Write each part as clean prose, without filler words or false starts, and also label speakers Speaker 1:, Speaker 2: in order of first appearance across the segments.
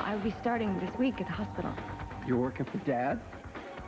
Speaker 1: I'll be starting this week at the hospital.
Speaker 2: You're working for Dad?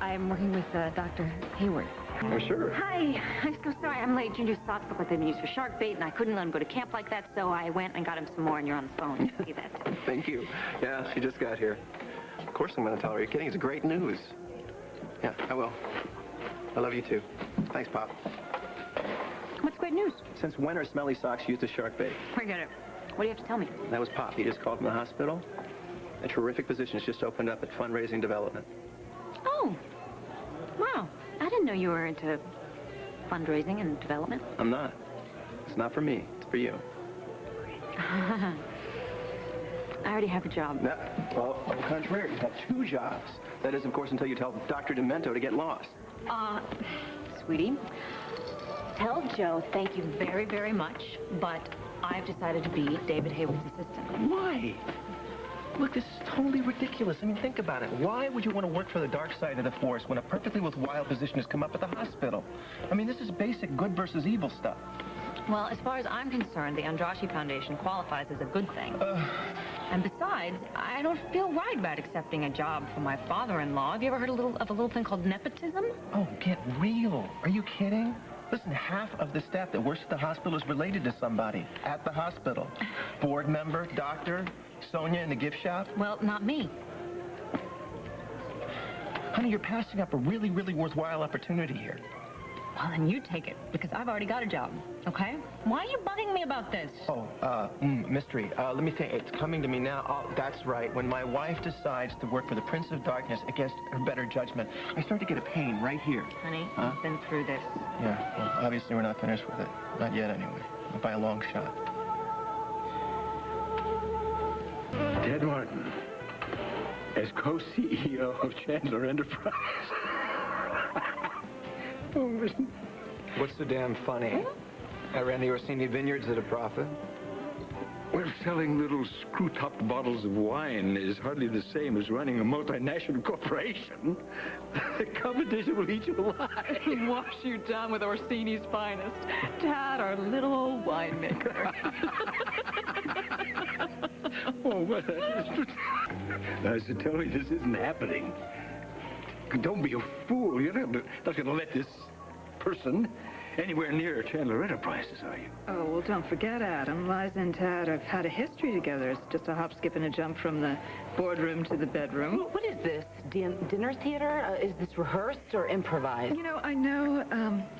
Speaker 1: I'm working with Dr. Hayward.
Speaker 2: Oh, sure.
Speaker 1: Hi. I'm so sorry I'm late. Ginger's socks look like they've been used for shark bait, and I couldn't let him go to camp like that, so I went and got him some more, and you're on the phone. See that?
Speaker 2: Thank you. Yeah, she just got here. Of course I'm going to tell her. You're kidding. It's great news. Yeah, I will. I love you, too. Thanks, Pop.
Speaker 1: What's great news?
Speaker 2: Since when are smelly socks used as shark bait?
Speaker 1: Forget it. What do you have to tell me?
Speaker 2: That was Pop. He just called from the hospital. A terrific position has just opened up at fundraising development.
Speaker 1: Oh. Wow. I didn't know you were into fundraising and development.
Speaker 2: I'm not. It's not for me. It's for you.
Speaker 1: I already have a job.
Speaker 2: No. Well, on the contrary, you have 2 jobs. That is, of course, until you tell Dr. Demento to get lost.
Speaker 1: Sweetie, tell Joe thank you very, very much, but I've decided to be David Hayward's assistant.
Speaker 2: Why? Look, this is totally ridiculous. I mean, think about it. Why would you want to work for the dark side of the force when a perfectly worthwhile position has come up at the hospital? I mean, this is basic good versus evil stuff.
Speaker 1: Well, as far as I'm concerned, the Andrashi Foundation qualifies as a good thing. And besides, I don't feel right about accepting a job for my father-in-law. Have you ever heard of a little thing called nepotism?
Speaker 2: Oh, get real. Are you kidding? Listen, half of the staff that works at the hospital is related to somebody at the hospital. Board member, doctor, Sonia in the gift shop.
Speaker 1: Well, not me.
Speaker 2: Honey, you're passing up a really, really worthwhile opportunity here.
Speaker 1: Well, then you take it, because I've already got a job, okay? Why are you bugging me about this?
Speaker 2: Oh, mystery. Let me think. It's coming to me now. Oh, that's right. When my wife decides to work for the Prince of Darkness against her better judgment, I start to get a pain right here.
Speaker 1: Honey, I've been through this.
Speaker 2: Yeah, well, obviously we're not finished with it. Not yet, anyway. Not by a long shot.
Speaker 3: Ted Martin, as co-CEO of Chandler Enterprise. Oh, listen.
Speaker 2: What's so damn funny? I ran the Orsini Vineyards at a profit.
Speaker 3: Well, selling little screw-topped bottles of wine is hardly the same as running a multinational corporation. The competition will eat you alive.
Speaker 1: Wash you down with Orsini's finest. Dad, our little old winemaker.
Speaker 3: Oh, but so tell me this isn't happening. Don't be a fool. You're not going to let this person anywhere near Chandler Enterprises, are you?
Speaker 4: Oh, well, don't forget, Adam. Liza and Tad have had a history together. It's just a hop, skip, and a jump from the boardroom to the bedroom.
Speaker 5: What is this? Dinner theater? Is this rehearsed or improvised?
Speaker 4: You know, I know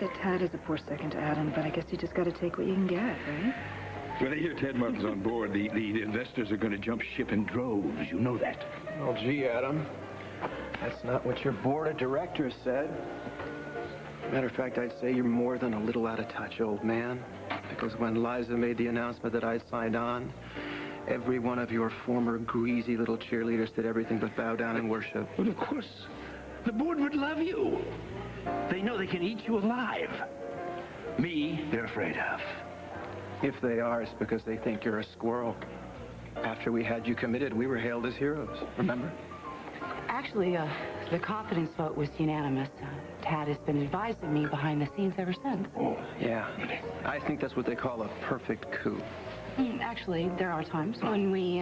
Speaker 4: that Tad is a poor second to Adam, but I guess you just got to take what you can get, right?
Speaker 3: When they hear Ted Martin's on board, the investors are going to jump ship in droves. You know that.
Speaker 2: Well, gee, Adam. That's not what your board of directors said. Matter of fact, I'd say you're more than a little out of touch, old man. Because when Liza made the announcement that I'd signed on, every one of your former greasy little cheerleaders did everything but bow down and worship.
Speaker 3: Well, of course. The board would love you. They know they can eat you alive. Me, they're afraid of.
Speaker 2: If they are, it's because they think you're a squirrel. After we had you committed, we were hailed as heroes, remember?
Speaker 5: Actually, the confidence vote was unanimous. Tad has been advising me behind the scenes ever since.
Speaker 3: Oh.
Speaker 2: Yeah. I think that's what they call a perfect coup.
Speaker 5: Actually, there are times when we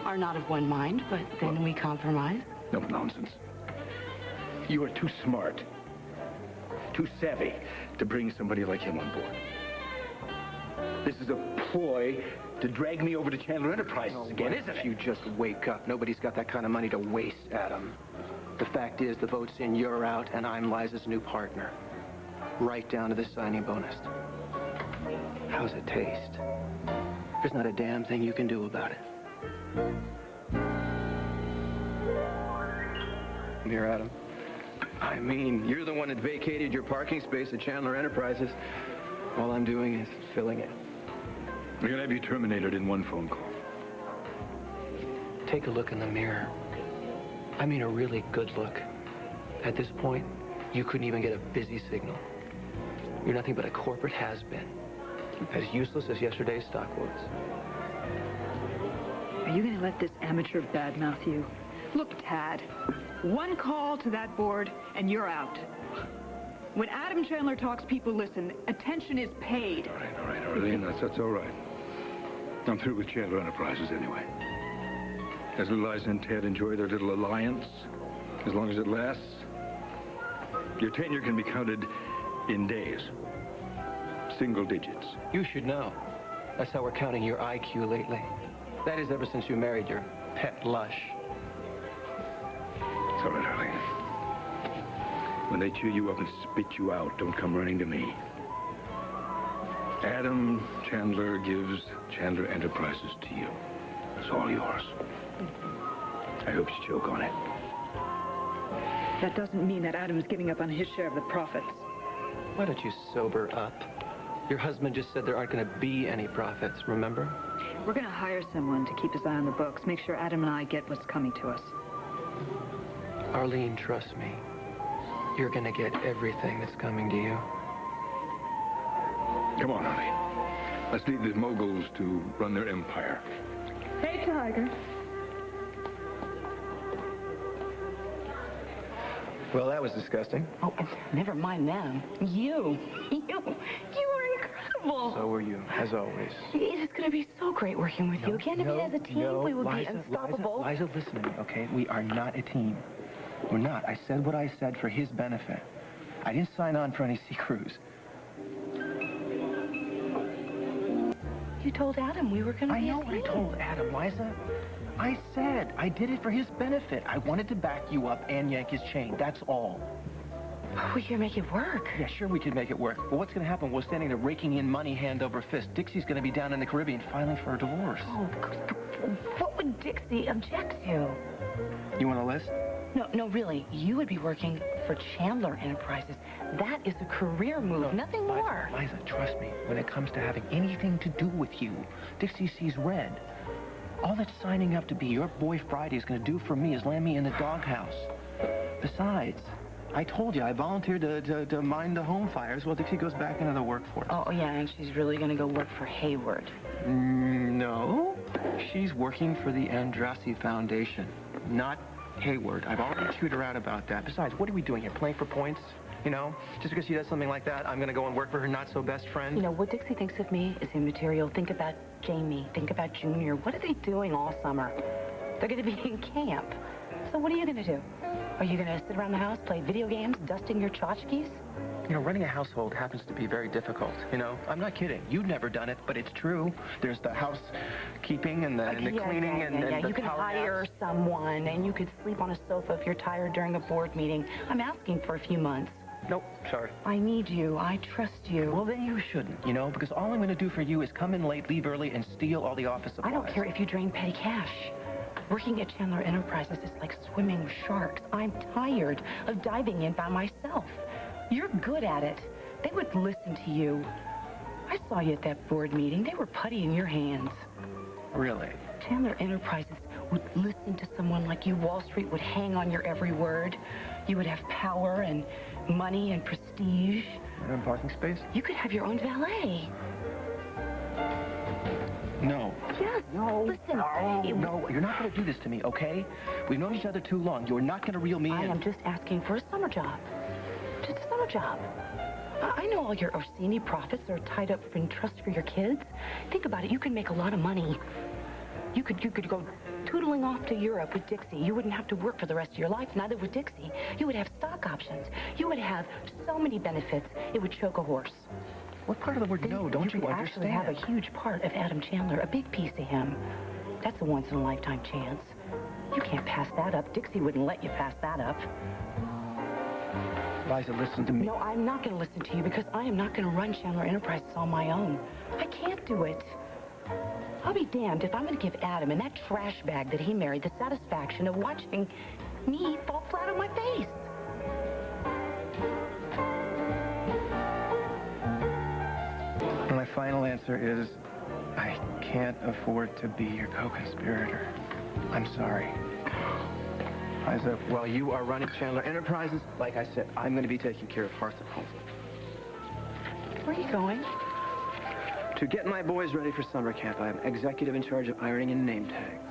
Speaker 5: are not of one mind, but then we compromise.
Speaker 3: No nonsense. You are too smart, too savvy to bring somebody like him on board. This is a ploy to drag me over to Chandler Enterprises again, isn't it?
Speaker 2: You just wake up. Nobody's got that kind of money to waste, Adam. The fact is, the vote's in, you're out, and I'm Liza's new partner. Right down to the signing bonus. How's it taste? There's not a damn thing you can do about it. Here, Adam. I mean, you're the one that vacated your parking space at Chandler Enterprises. All I'm doing is filling it.
Speaker 3: We're going to have you terminated in one phone call.
Speaker 2: Take a look in the mirror. I mean a really good look. At this point, you couldn't even get a busy signal. You're nothing but a corporate has-been. As useless as yesterday's stock was.
Speaker 4: Are you going to let this amateur badmouth you? Look, Tad, one call to that board, and you're out. When Adam Chandler talks, people listen. Attention is paid.
Speaker 3: All right, Arlene, that's all right. I'm through with Chandler Enterprises anyway. as Liza and Ted enjoy their little alliance, as long as it lasts, your tenure can be counted in days. Single digits.
Speaker 2: You should know. That's how we're counting your IQ lately. That is, ever since you married your pet lush.
Speaker 3: It's all right, Arlene. When they chew you up and spit you out, don't come running to me. Adam Chandler gives Chandler Enterprises to you. It's all yours. I hope you choke on it.
Speaker 4: That doesn't mean that Adam's giving up on his share of the profits.
Speaker 2: Why don't you sober up? Your husband just said there aren't going to be any profits, remember?
Speaker 4: We're going to hire someone to keep his eye on the books, make sure Adam and I get what's coming to us.
Speaker 2: Arlene, trust me. You're going to get everything that's coming to you.
Speaker 3: Come on, Arlene. Let's leave the moguls to run their empire.
Speaker 4: Hey, Tiger.
Speaker 2: Well, that was disgusting.
Speaker 5: Oh, never mind them. You were incredible.
Speaker 2: So were you, as always.
Speaker 5: It is going to be so great working with you again. I mean, as a team, we would be unstoppable.
Speaker 2: Liza, listen to me, okay? We are not a team. We're not. I said what I said for his benefit. I didn't sign on for any sea cruise.
Speaker 5: You told Adam we were going to be a team.
Speaker 2: I know what I told Adam, Liza. I said I did it for his benefit. I wanted to back you up and yank his chain. That's all.
Speaker 5: We can make it work.
Speaker 2: Yeah, sure we could make it work. But what's going to happen? We're standing there raking in money hand over fist. Dixie's going to be down in the Caribbean filing for a divorce.
Speaker 5: Oh, what would Dixie object to?
Speaker 2: You want a list?
Speaker 5: No, really. You would be working for Chandler Enterprises. That is a career move, nothing more.
Speaker 2: Liza, trust me. When it comes to having anything to do with you, Dixie sees red. All that signing up to be your boy Friday is going to do for me is land me in the doghouse. Besides, I told you I volunteered to mind the home fires while Dixie goes back into the workforce.
Speaker 5: Oh, yeah, and she's really going to go work for Hayward.
Speaker 2: No. She's working for the Andrassy Foundation, not Hayward. I've already chewed her out about that. Besides, what are we doing here? Playing for points? You know, just because she does something like that, I'm going to go and work for her not-so-best friend?
Speaker 5: You know, what Dixie thinks of me is immaterial. Think about Jamie. Think about Junior. What are they doing all summer? They're going to be in camp. So what are you going to do? Are you going to sit around the house, play video games, dusting your tchotchkes?
Speaker 2: You know, running a household happens to be very difficult, you know? I'm not kidding. You've never done it, but it's true. There's the housekeeping and the cleaning and the
Speaker 5: you can
Speaker 2: power
Speaker 5: hire
Speaker 2: naps.
Speaker 5: someone, and you could sleep on a sofa if you're tired during a board meeting. I'm asking for a few months.
Speaker 2: Nope, sorry.
Speaker 5: I need you. I trust you.
Speaker 2: Well, then you shouldn't, you know, because all I'm going to do for you is come in late, leave early, and steal all the office supplies.
Speaker 5: I don't care if you drain petty cash. Working at Chandler Enterprises is like swimming with sharks. I'm tired of diving in by myself. You're good at it. They would listen to you. I saw you at that board meeting. They were putty in your hands.
Speaker 2: Really?
Speaker 5: Chandler Enterprises would listen to someone like you. Wall Street would hang on your every word. You would have power and money and prestige.
Speaker 2: And parking space?
Speaker 5: You could have your own valet.
Speaker 2: No.
Speaker 5: Yes.
Speaker 2: No.
Speaker 5: Listen.
Speaker 2: No, you're not going to do this to me, okay? We've known each other too long. You're not going to reel me in.
Speaker 5: I am just asking for a summer job. Just a summer job. I know all your Orsini profits are tied up in trust for your kids. Think about it. You can make a lot of money. You could go tootling off to Europe with Dixie. You wouldn't have to work for the rest of your life. Neither would Dixie. You would have stock options. You would have so many benefits. It would choke a horse.
Speaker 2: What part of the word no don't you
Speaker 5: could
Speaker 2: understand?
Speaker 5: actually have a huge part of Adam Chandler, a big piece of him. That's a once-in-a-lifetime chance. You can't pass that up. Dixie wouldn't let you pass that up.
Speaker 2: Liza, listen to me.
Speaker 5: No, I'm not going to listen to you because I am not going to run Chandler Enterprises on my own. I can't do it. I'll be damned if I'm going to give Adam and that trash bag that he married the satisfaction of watching me fall flat on my face.
Speaker 2: My final answer is I can't afford to be your co-conspirator. I'm sorry. Liza, while you are running Chandler Enterprises, like I said, I'm going to be taking care of Hearth and Home.
Speaker 5: Where are you going?
Speaker 2: To get my boys ready for summer camp, I am executive in charge of ironing in name tags.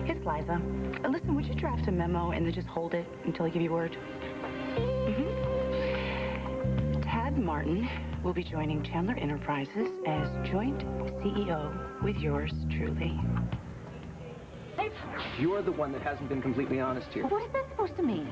Speaker 5: It's Liza. Listen, would you draft a memo and then just hold it until I give you word? Tad Martin will be joining Chandler Enterprises as joint CEO with yours truly.
Speaker 2: You're the one that hasn't been completely honest here.
Speaker 1: What is that supposed to mean?